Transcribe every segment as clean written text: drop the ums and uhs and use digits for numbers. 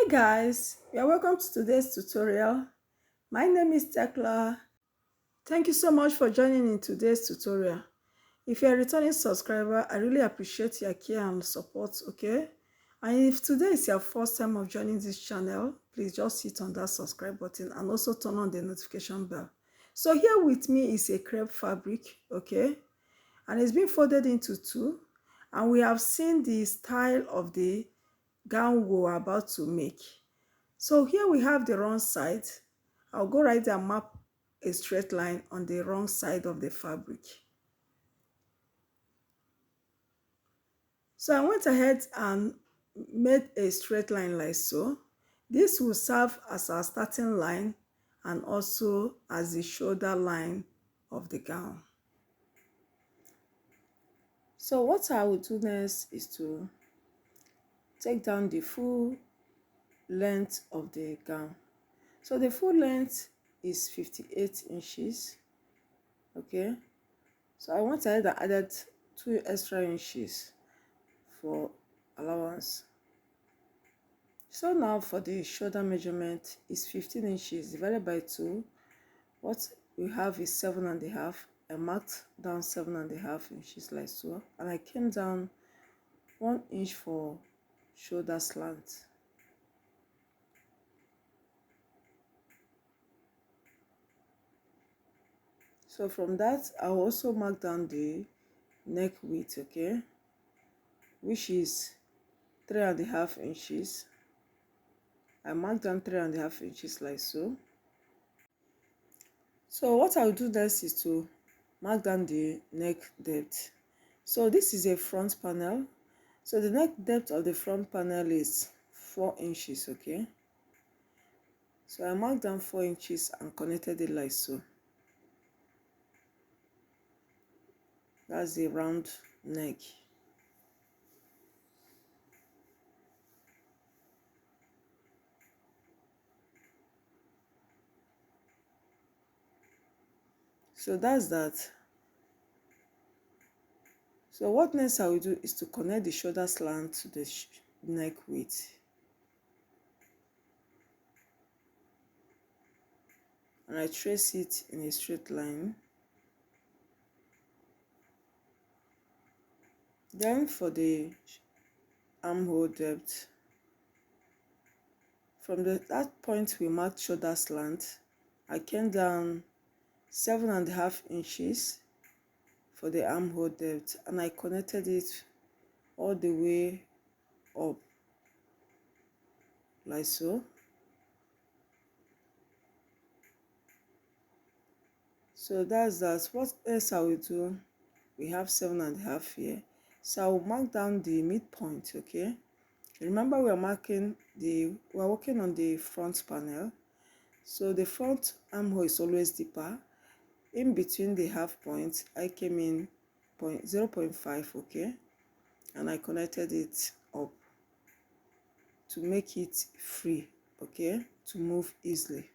Hey guys, you're welcome to today's tutorial. My name is Tekla. Thank you so much for joining in today's tutorial. If you're a returning subscriber, I really appreciate your care and support, okay? And if today is your first time of joining this channel, please just hit on that subscribe button and also turn on the notification bell. So here with me is a crepe fabric, okay? And it's been folded into two. And we have seen the style of the gown we're about to make. So here we have the wrong side. I'll go right there and map a straight line on the wrong side of the fabric. So I went ahead and made a straight line like so. This will serve as our starting line and also as the shoulder line of the gown. So what I will do next is to take down the full length of the gown. So the full length is 58 inches, okay? So I went ahead and added 2 extra inches for allowance. So now for the shoulder measurement is 15 inches divided by 2. What we have is 7.5. I marked down 7.5 inches like so, and I came down 1 inch for shoulder slant. So from that, I'll also mark down the neck width, okay, which is 3.5 inches. I marked down 3.5 inches like so. So what I'll do next is to mark down the neck depth. So this is a front panel. So the neck depth of the front panel is 4 inches, okay? So I marked down 4 inches and connected it like so. That's the round neck. So that's that. So what next I will do is to connect the shoulder slant to the neck width. And I trace it in a straight line. Then for the armhole depth, from that point we marked shoulder slant, I came down 7.5 inches for the armhole depth, and I connected it all the way up like so. So that's that. What else I will do? We have 7.5 here, so I will mark down the midpoint, okay? Remember we are working on the front panel, so the front armhole is always deeper. In between the half point, I came in 0.5, okay, and I connected it up to make it free, okay, to move easily.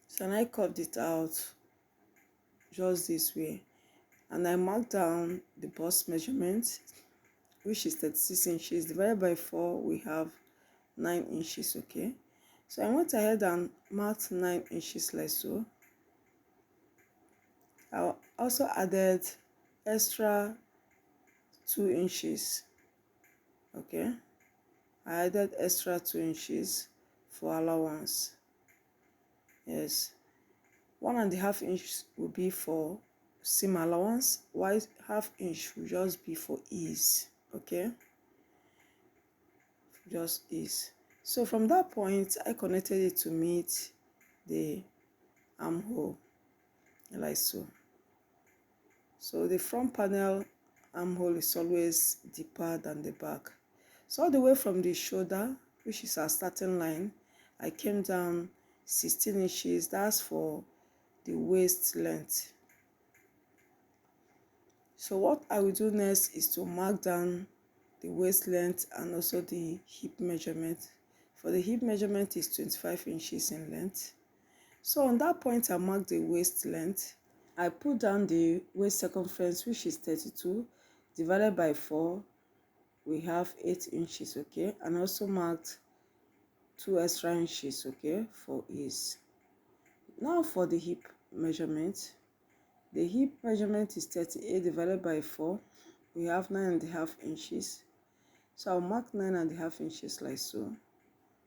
So I curved it out just this way, and I marked down the bust measurement, which is 36 inches divided by 4. We have 9 inches, okay? So I went ahead and marked 9 inches like so. I also added extra 2 inches, okay? I added extra 2 inches for allowance. Yes, 1.5 inches will be for seam allowance, while half inch will just be for ease, okay? Just ease. So from that point, I connected it to meet the armhole like so. So the front panel armhole is always deeper than the back. So all the way from the shoulder, which is our starting line, I came down 16 inches. That's for the waist length. So what I will do next is to mark down the waist length and also the hip measurement. For the hip measurement is 25 inches in length. So on that point I marked the waist length. I put down the waist circumference, which is 32, divided by 4. we have 8 inches, okay, and also marked 2 extra inches, okay, for ease. Now for the hip measurement. The hip measurement is 38 divided by 4. We have 9.5 inches. So I'll mark 9.5 inches like so.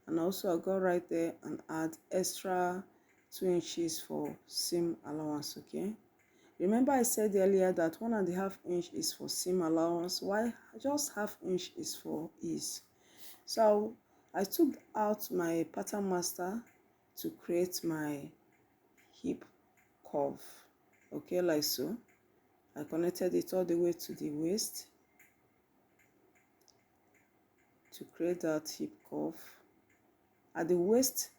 And also I'll go right there and add extra 2 inches for seam allowance, okay. Remember I said earlier that 1.5 inch is for seam allowance, while just half inch is for ease. So I took out my pattern master to create my hip curve, okay, like so. I connected it all the way to the waist to create that hip curve. At the waist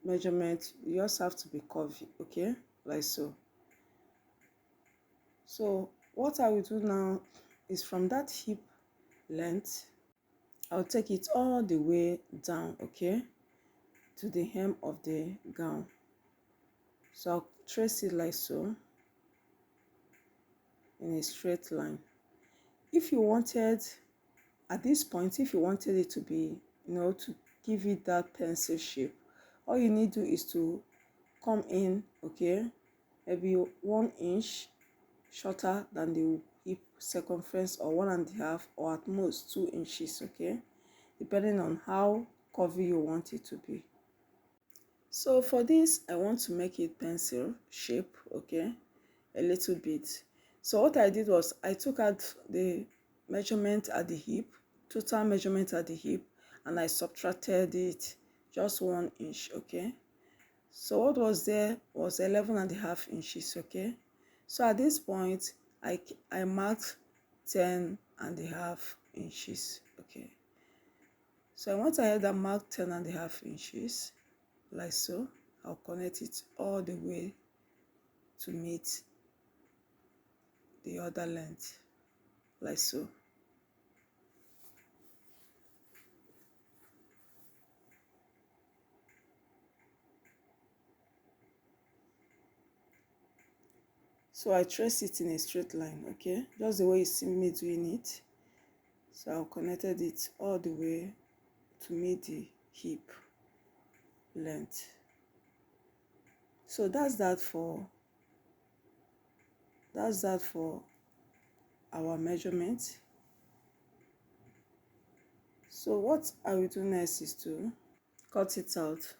measurement, you just have to be curvy, okay, like so. So what I will do now is from that hip length, I'll take it all the way down, okay, to the hem of the gown. So I'll trace it like so in a straight line. If you wanted, at this point, if you wanted it to be, to give it that pencil shape, all you need to do is to come in, okay, maybe 1 inch shorter than the hip circumference, or 1.5, or at most 2 inches, okay, depending on how curvy you want it to be. So for this, I want to make it pencil shape, okay, a little bit. So what I did was I took out the measurement at the hip, total measurement at the hip, and I subtracted it just 1 inch, okay. So what was there was 11.5 inches, okay. So at this point, I marked 10.5 inches, okay. So I went ahead and marked 10.5 inches, like so. I'll connect it all the way to meet the other length, like so. So I trace it in a straight line, okay, just the way you see me doing it. So I connected it all the way to meet the hip length. So that's that for our measurement. So what I will do next is to cut it out,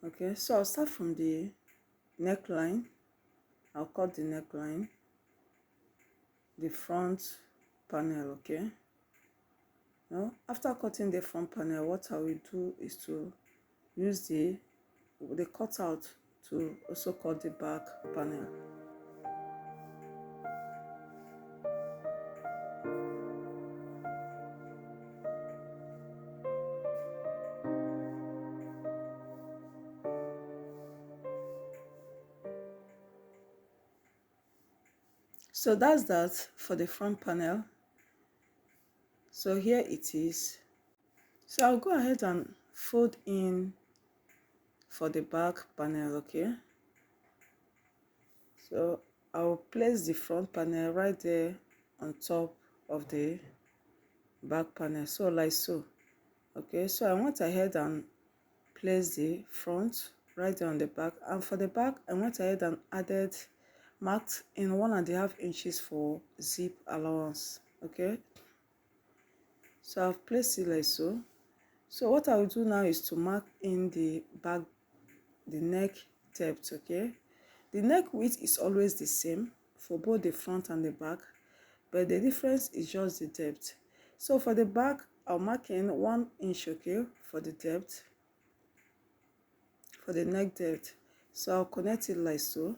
okay. So I'll start from the neckline. I'll cut the neckline, the front panel, okay. Now after cutting the front panel, what I will do is to use the cutout to also cut the back panel. So that's that for the front panel. So here it is. So I'll go ahead and fold in for the back panel, okay. So I'll place the front panel right there on top of the back panel, so like so, okay. So I went ahead and place the front right there on the back, and for the back I went ahead and marked in 1.5 inches for zip allowance, okay. So I've placed it like so. So what I will do now is to mark in the back, the neck depth, okay. The neck width is always the same for both the front and the back, but the difference is just the depth. So for the back, I'll mark in 1 inch, okay, for the depth, for the neck depth. So I'll connect it like so.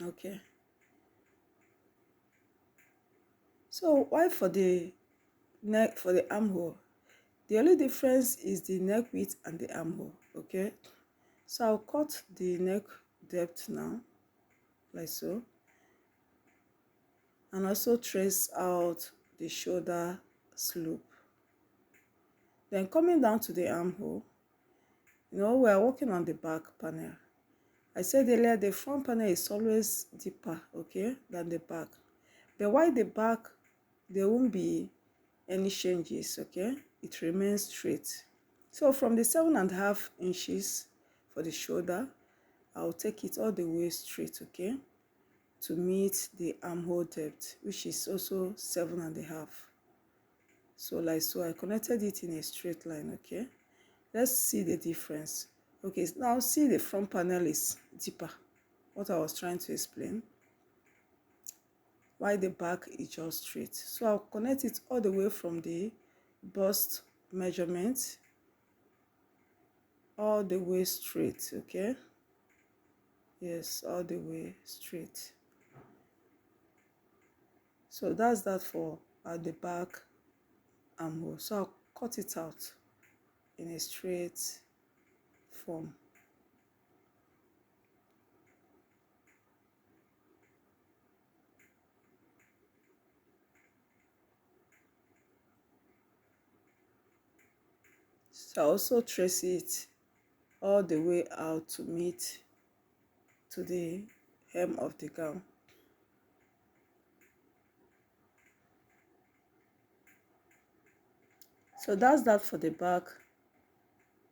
Okay. So while for the neck, for the armhole, the only difference is the neck width and the armhole, okay. So I'll cut the neck depth now, like so, and also trace out the shoulder slope. Then coming down to the armhole, we're working on the back panel. I said earlier the front panel is always deeper, okay, than the back. But while the back, there won't be any changes, okay? It remains straight. So from the 7.5 inches for the shoulder, I'll take it all the way straight, okay, to meet the armhole depth, which is also 7.5. So like so, I connected it in a straight line, okay? Let's see the difference. Okay, now see the front panel is deeper, what I was trying to explain, while the back is just straight. So I'll connect it all the way from the bust measurement all the way straight, okay? Yes, all the way straight. So that's that for at the back armhole. So I'll cut it out in a straight form. So I also trace it all the way out to meet to the hem of the gown. So that's that for the back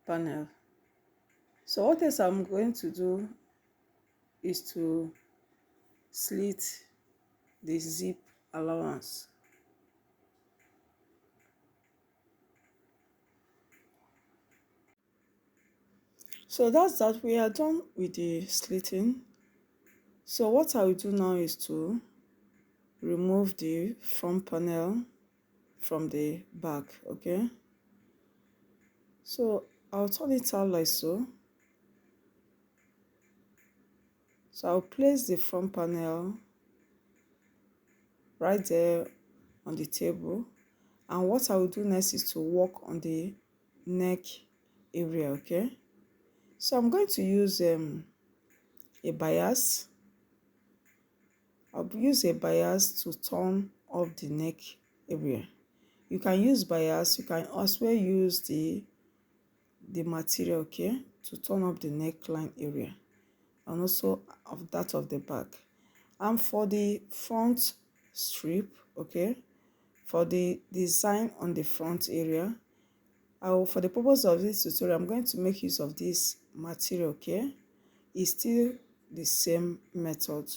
panel. So what else I'm going to do is to slit the zip allowance. So that's that, we are done with the slitting. So what I will do now is to remove the front panel from the back, okay? So I'll turn it out like so. So I'll place the front panel right there on the table, and what I will do next is to work on the neck area, okay? So I'm going to use a bias. I'll use a bias to turn up the neck area. You can use bias, you can also use the material, okay, to turn up the neckline area, and also of that of the back. And for the front strip, okay, for the design on the front area, for the purpose of this tutorial, I'm going to make use of this material, okay? It's still the same method.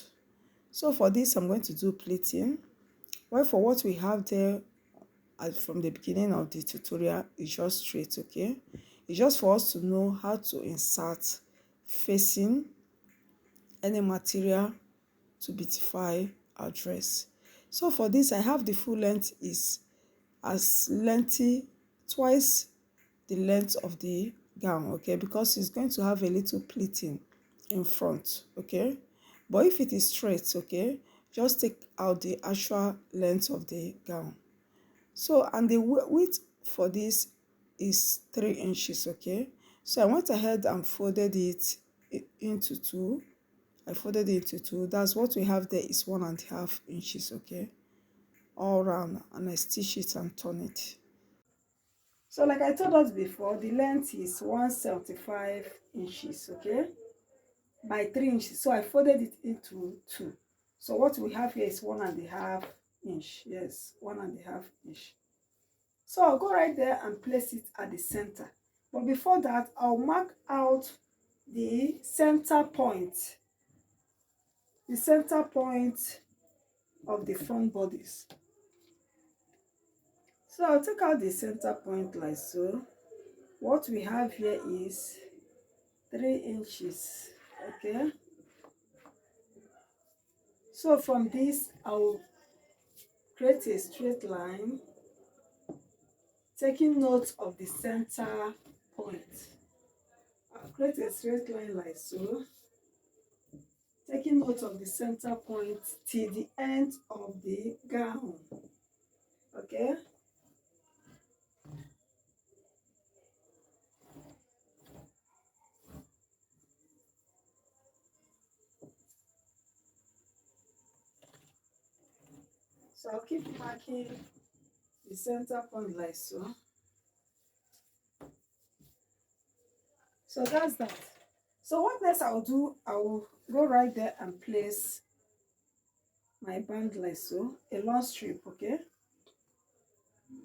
So for this, I'm going to do pleating. Well, for what we have there from the beginning of the tutorial, is just straight, okay? It's just for us to know how to insert facing any material to beautify our dress. So for this, I have the full length is as lengthy, twice the length of the gown, okay, because it's going to have a little pleating in front, okay? But if it is straight, okay, just take out the actual length of the gown. So, and the width for this is 3 inches, okay? So I went ahead and folded it into two. I folded it into two. That's what we have there is 1.5 inches, okay? All round, and I stitch it and turn it. So like I told us before, the length is 175 inches, okay, by 3 inches. So I folded it into two. So what we have here is 1.5 inch. Yes, 1.5 inch. So I'll go right there and place it at the center. But before that, I'll mark out the center point of the front bodies. So I'll take out the center point like so. What we have here is 3 inches, okay? So from this, I'll create a straight line, taking note of the center point. I'll create a straight line like so, taking note of the center point till the end of the gown, okay? So I'll keep marking the center point like so. So that's that. So what next I will do, I will go right there and place my band like so, a long strip, okay?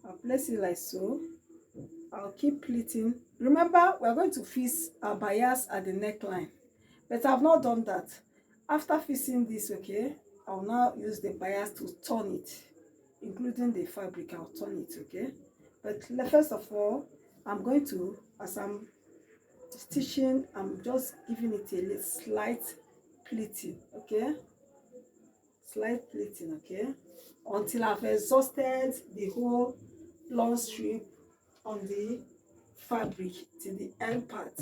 I'll place it like so. I'll keep pleating. Remember, we're going to fix our bias at the neckline, but I've not done that. After fixing this, okay, I'll now use the bias to turn it, including the fabric. I'll turn it, okay? But first of all, I'm going to, as I'm stitching, I'm just giving it a little slight pleating, okay? Slight pleating, okay? Until I've exhausted the whole long strip on the fabric to the end part.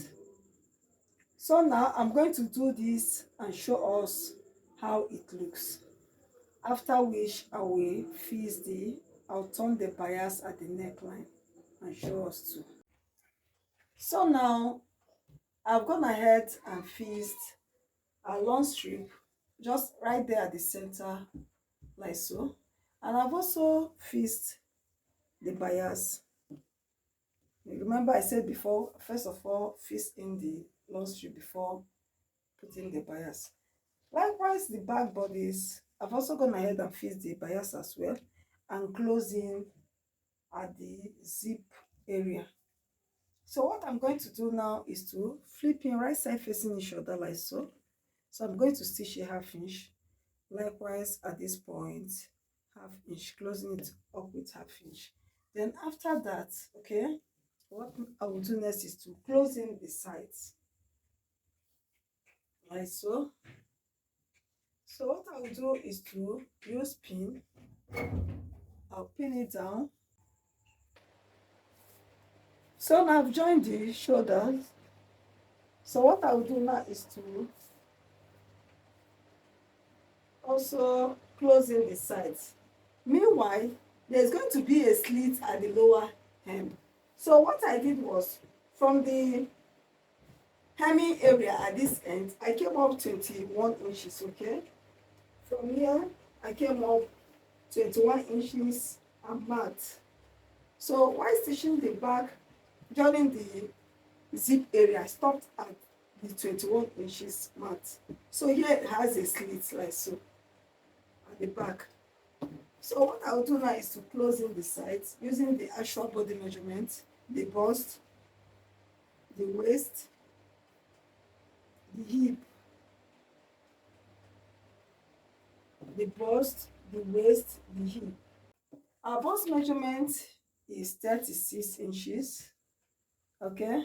So now I'm going to do this and show us how it looks. After which I will I'll turn the bias at the neckline and show us too. So now I've gone ahead and fixed a long strip just right there at the center like so. And I've also fixed the bias. Remember I said before, first of all, fix in the long strip before putting the bias. Likewise, the back bodies, I've also gone ahead and fixed the bias as well and closing at the zip area. So what I'm going to do now is to flip in right side facing each other like so. So I'm going to stitch a half inch. Likewise at this point, half inch, closing it up with half inch. Then after that, okay, what I will do next is to close in the sides like so. So what I will do is to use pin. I'll pin it down. So now I've joined the shoulders. So what I will do now is to also close in the sides. Meanwhile, there's going to be a slit at the lower hem. So what I did was, from the hemming area at this end, I came up 21 inches, okay? From here, I came up 21 inches and marked. So while stitching the back, joining the zip area, I stopped at the 21 inches marked. So here it has a slit like so at the back. So what I'll do now is to close in the sides using the actual body measurement, the bust, the waist, the hip, the bust, the waist, the hip. Our bust measurement is 36 inches. Okay,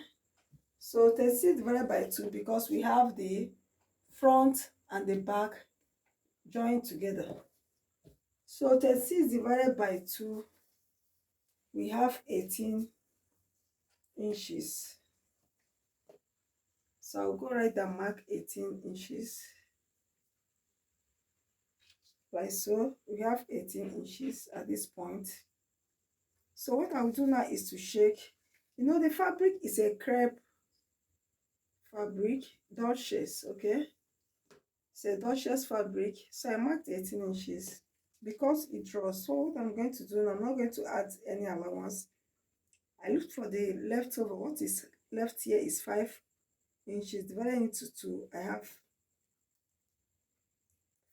so 36 divided by 2 because we have the front and the back joined together. So 36 divided by 2, we have 18 inches. So I'll go right and mark 18 inches. Like so, we have 18 inches at this point. So what I'll do now is to shake. You know, the fabric is a crepe fabric, Duchess, okay? It's a Duchess fabric. So I marked 18 inches because it draws. So what I'm going to do, I'm not going to add any allowance. I looked for the leftover. What is left here is 5 inches divided into 2. I have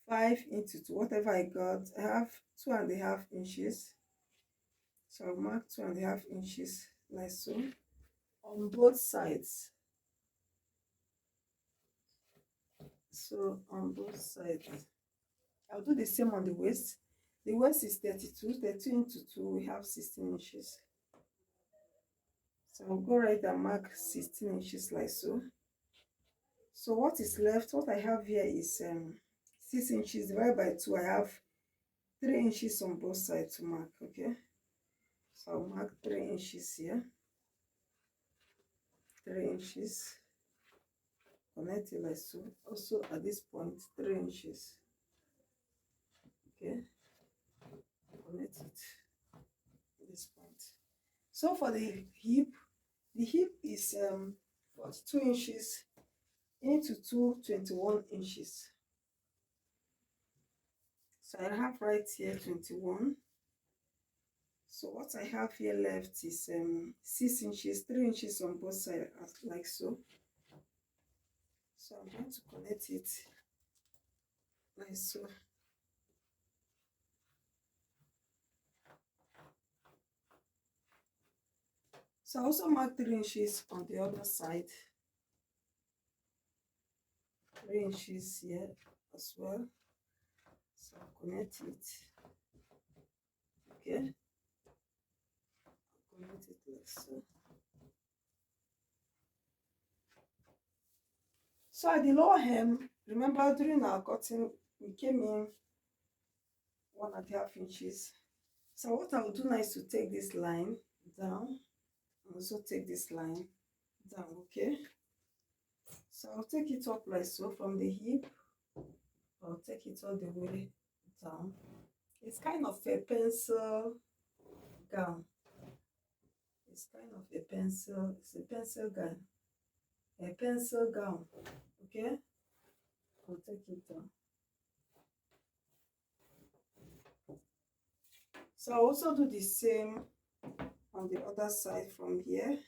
5 into 2. Whatever I got, I have 2.5 inches. So I'll mark 2.5 inches like so on both sides. So on both sides, I'll do the same on the waist. The waist is 32. 32 into 2, we have 16 inches. So I'll go right and mark 16 inches like so. So what is left, what I have here is 6 inches divided by 2. I have 3 inches on both sides to mark, okay? So I'll mark 3 inches here. 3 inches. Connect it like so. Also at this point, 3 inches. Okay. Connect it at this point. So for the hip is 42 inches into 21 inches. So I have right here 21. So what I have here left is 6 inches, 3 inches on both sides, like so. So I'm going to connect it like so. So I also mark 3 inches on the other side. 3 inches here as well. So I'll connect it. Okay. I'll connect it like so. So at the lower hem, remember during our cutting, we came in 1.5 inches. So what I will do now is to take this line down, and also take this line down, okay? So I'll take it up like so from the hip. I'll take it all the way down. It's kind of a pencil gown. It's kind of a pencil, it's a pencil gown. A pencil gown, okay? I'll take it down. So I'll also do the same on the other side from here.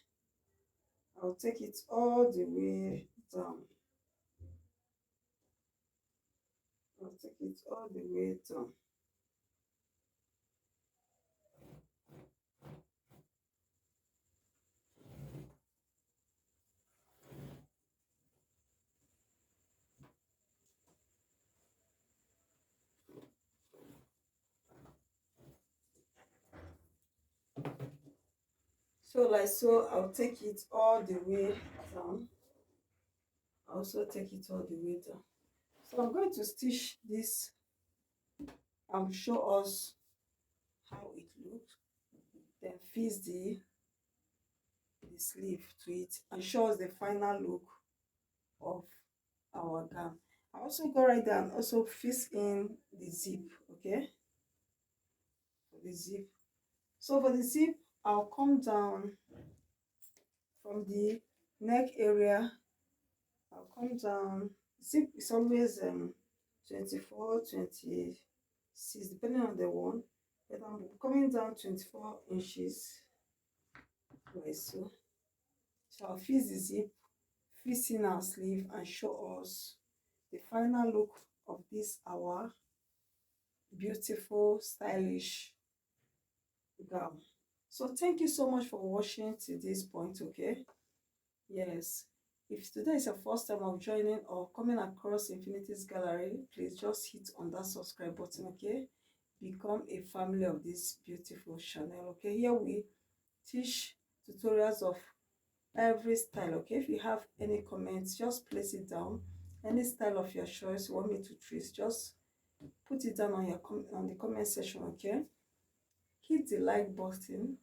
I'll take it all the way down. I'll take it all the way down. So like so, I'll take it all the way down. I'll also take it all the way down. So I'm going to stitch this and show us how it looks. Then fix the sleeve to it and show us the final look of our gown. I also go right there and also fix in the zip, okay? For the zip. So for the zip, I'll come down from the neck area. I'll come down. Zip is always 24, 26, depending on the one. But I'm coming down 24 inches like so. So I'll fix the zip, fix in our sleeve, and show us the final look of this our beautiful, stylish gown. So thank you so much for watching to this point, okay? Yes, if today is your first time of joining or coming across Infinity's Gallery, please just hit on that subscribe button, okay? Become a family of this beautiful channel, okay? Here we teach tutorials of every style, okay? If you have any comments, just place it down. Any style of your choice you want me to trace, just put it down on your on the comment section, okay? Hit the like button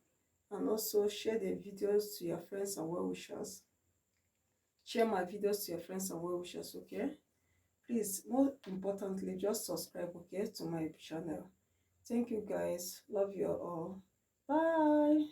and also share the videos to your friends and well-wishers. Share my videos to your friends and well-wishers, okay? Please, more importantly, just subscribe, okay, to my channel. Thank you guys. Love you all. Bye.